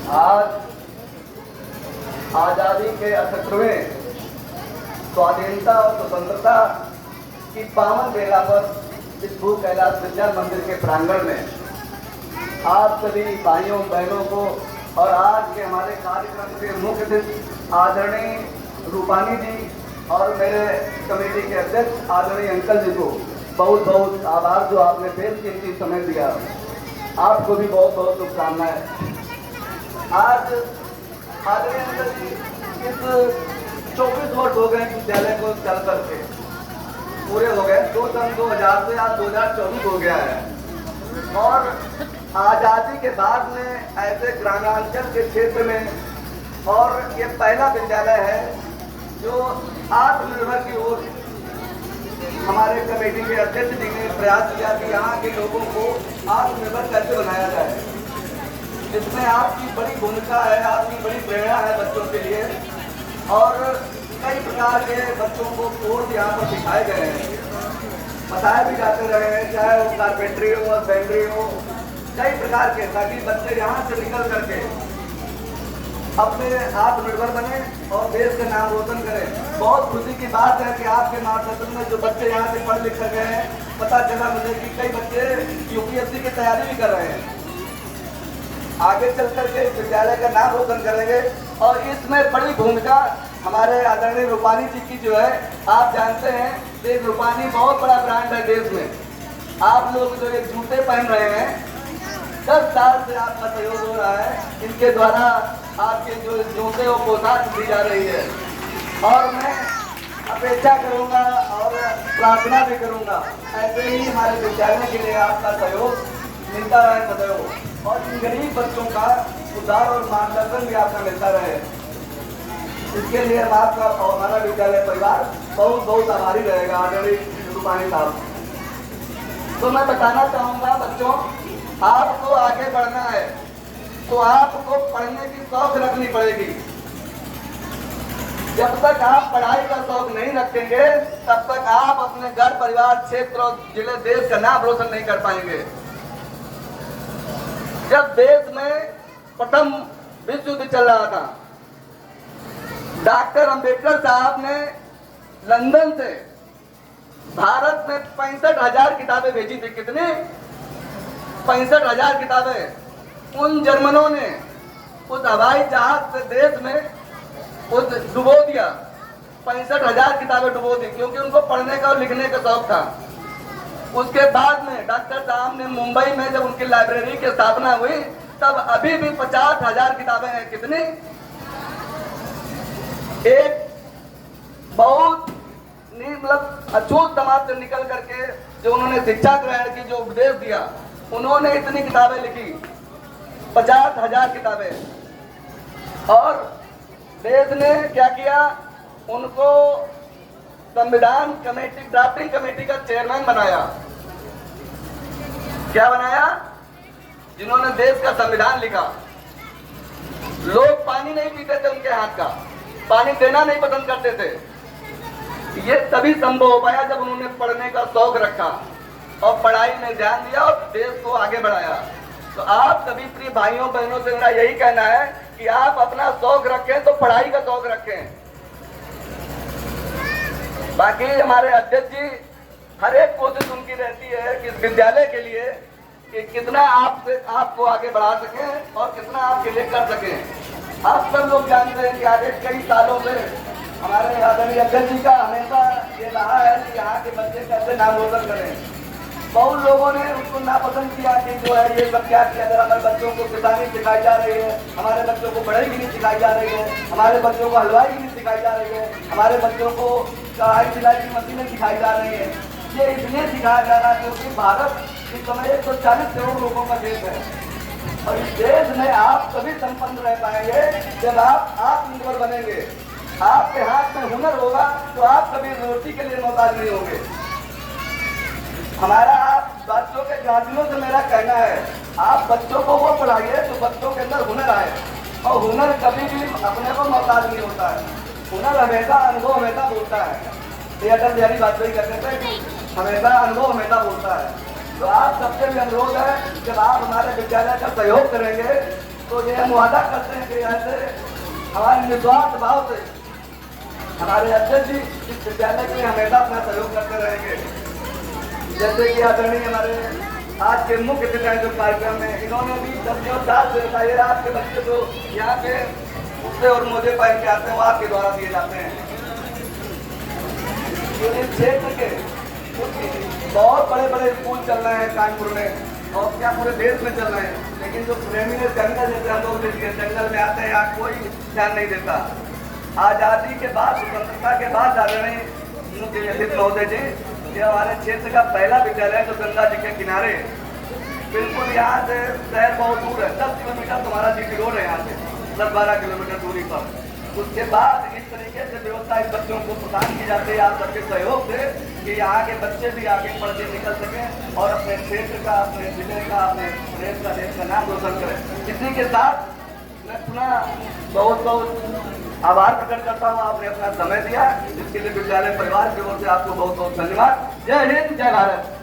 आज आजादी के 78वें स्वाधीनता और स्वतंत्रता की पावन बेला पर इस भू कैलाश विद्या मंदिर के प्रांगण में आप सभी भाइयों बहनों को और आज के हमारे कार्यक्रम के मुख्य अतिथि आदरणीय रूपानी जी और मेरे कमेटी के अध्यक्ष आदरणीय अंकल जी को बहुत बहुत आभार, जो आपने बेशकीमती समय दिया। आपको भी बहुत बहुत शुभकामनाएं। आज आदरणीय अंकल जी इस 24 वर्ष हो गए विद्यालय को चल करके, पूरे हो गए। 2000 से आज 2024 हो गया है और आज़ादी के बाद में ऐसे ग्रामांचल के क्षेत्र में और ये पहला विद्यालय है जो आत्मनिर्भर की ओर हमारे कमेटी के अध्यक्ष जी ने प्रयास किया कि यहाँ के लोगों को आत्मनिर्भर कैसे बनाया जाए। इसमें आपकी बड़ी भूमिका है, आपकी बड़ी प्रेरणा है बच्चों के लिए और कई प्रकार के बच्चों को कोर्स यहाँ पर सिखाए गए हैं, बताए भी जाते रहे हैं, चाहे वो कारपेंट्री हो, असेंबली हो, कई प्रकार के, ताकि बच्चे यहाँ से निकल करके अपने आत्मनिर्भर बने और देश का नाम रोशन करें। बहुत खुशी की बात है कि आपके मार्गदर्शन में जो बच्चे यहाँ से पढ़ लिख कर गए हैं, पता चला मुझे कि कई बच्चे यूपीएससी की तैयारी भी कर रहे हैं, आगे चल करके इस विद्यालय का नाम रोशन करेंगे। और इसमें बड़ी भूमिका हमारे आदरणीय रूपानी जी की जो है, आप जानते हैं कि रूपानी बहुत बड़ा ब्रांड है देश में। आप लोग जो ये जूते पहन रहे हैं, 10 साल से आपका सहयोग हो रहा है, इनके द्वारा आपके जो जूते और पोशाक दी जा रही है और मैं अपेक्षा करूंगा और प्रार्थना भी करूंगा ऐसे ही हमारे विद्यालय के लिए आपका सहयोग मिलता रहे सदैव और इन गरीब बच्चों का उद्धार और मार्गदर्शन भी आपका मिलता रहे। इसके लिए हम आपका और हमारा विद्यालय परिवार बहुत बहुत आभारी रहेगा आदरणीय रूपानी साहब। तो मैं बताना चाहूँगा बच्चों, आपको आगे बढ़ना है तो आपको पढ़ने की शौक रखनी पड़ेगी। जब तक आप पढ़ाई का शौक नहीं रखेंगे तब तक आप अपने घर परिवार क्षेत्र और जिले देश का नाम रोशन नहीं कर पाएंगे। जब देश में प्रथम विश्व युद्ध चल रहा था, डॉक्टर अंबेडकर साहब ने लंदन से भारत में 65,000 किताबें भेजी थी। कितनी? 65,000 किताबें। उन जर्मनों ने उस हवाई जहाज से देश में उस डुबो दिया, 65,000 किताबें डुबो दी, क्योंकि उनको पढ़ने का और लिखने का शौक था। उसके बाद में डॉक्टर साहब ने मुंबई में जब उनकी लाइब्रेरी की स्थापना हुई, तब अभी भी 50,000 किताबें हैं। कितनी? एक बहुत मतलब अछूत समाज से निकल करके जो उन्होंने शिक्षा ग्रहण की, जो उपदेश दिया, उन्होंने इतनी किताबें लिखी, 50,000 किताबें। और देश ने क्या किया, उनको संविधान कमेटी, ड्राफ्टिंग कमेटी का चेयरमैन बनाया। क्या बनाया? जिन्होंने देश का संविधान लिखा। लोग पानी नहीं पीते थे उनके हाथ का, पानी देना नहीं पसंद करते थे। ये तभी संभव हो पाया जब उन्होंने पढ़ने का शौक रखा और पढ़ाई में ध्यान दिया और देश को आगे बढ़ाया। तो आप सभी प्रिय भाइयों बहनों से मेरा यही कहना है कि आप अपना शौक रखें तो पढ़ाई का शौक रखें। बाकी हमारे अध्यक्ष जी, हर एक कोशिश उनकी रहती है कि इस विद्यालय के लिए कि कितना आपको आगे बढ़ा सकें और कितना आपके लिए कर सकें। आप सब लोग जानते हैं कि आगे कई सालों से हमारे आदरणीय अध्यक्ष जी का हमेशा ये रहा है कि यहाँ के बच्चे कैसे नाम रोशन करें। बहुत लोगों ने उसको नापसंद किया कि जो है ये सब क्या किया, अगर हमारे बच्चों को किसानी सिखाई जा रही है, हमारे बच्चों को बढ़ई गिरी सिखाई जा रही है, हमारे बच्चों को हलवाई गिरी सिखाई जा रही है, हमारे बच्चों को कढ़ाई सिलाई की मशीनें सिखाई जा रही है। ये इसलिए सिखाया जा रहा है क्योंकि भारत इस समय 140 करोड़ लोगों का देश है और इस देश में आप सभी संपन्न रह पाएंगे जब आप आत्मनिर्भर बनेंगे। आपके हाथ में हुनर होगा तो आप कभी रोटी के लिए मोहताज नहीं होंगे। हमारा आप बच्चों के गार्जियनों से मेरा कहना है, आप बच्चों को वो पढ़ाइए तो बच्चों के अंदर हुनर आए, और हुनर कभी भी अपने को मोहताज नहीं होता है। हुनर हमेशा, अनुभव हमेशा बोलता है। ये अटल बिहारी वाजपेयी कहते थे कि हमेशा अनुभव हमेशा बोलता है। तो आप सबसे भी अनुरोध है, जब आप हमारे विद्यालय का सहयोग करेंगे तो तो ये हम वादा करते हैं कि ऐसे हमारे निस्वार्थ भाव से हमारे अध्यक्ष जी इस विद्यालय के लिए हमेशा अपना सहयोग करते रहेंगे। जैसे कि आदरणीय हमारे आज के मुख्य अतिथि जो कार्यक्रम में इन्होंने भी सब्जियों साथ से बताइए आपके बच्चे तो यहाँ पे कुर्ते और मोजे पहन के आते हैं वो आपके द्वारा दिए जाते हैं। इस क्षेत्र के बहुत बड़े बड़े स्कूल चल रहे हैं कानपुर में और क्या पूरे देश में चल रहे हैं, लेकिन जो प्रेमी जंगल जैसे हम लोग देखिए जंगल में आते हैं यहाँ कोई ध्यान नहीं देता। आज़ादी के बाद स्वतंत्रता के बाद आदरणीय मुख्य अतिथि महोदय जी ये हमारे क्षेत्र का पहला विद्यालय जो गंगा जी के किनारे बिल्कुल यहाँ से शहर बहुत दूर है, 10 किलोमीटर तुम्हारा जीटी रोड है यहाँ से 10-12 किलोमीटर दूरी पर। उसके बाद इस तरीके से व्यवस्था इस बच्चों को प्रदान की जाती है आप सबके सहयोग से कि यहाँ के बच्चे भी आगे पढ़ के निकल सकें और अपने क्षेत्र का, अपने जिले का, अपने प्रदेश का, देश का नाम रोशन करें। इसी के साथ मैं पुनः बहुत बहुत आभार प्रकट करता हूँ, आपने अपना समय दिया, इसके लिए विद्यालय परिवार की ओर से आपको बहुत बहुत धन्यवाद। जय हिंद, जय भारत।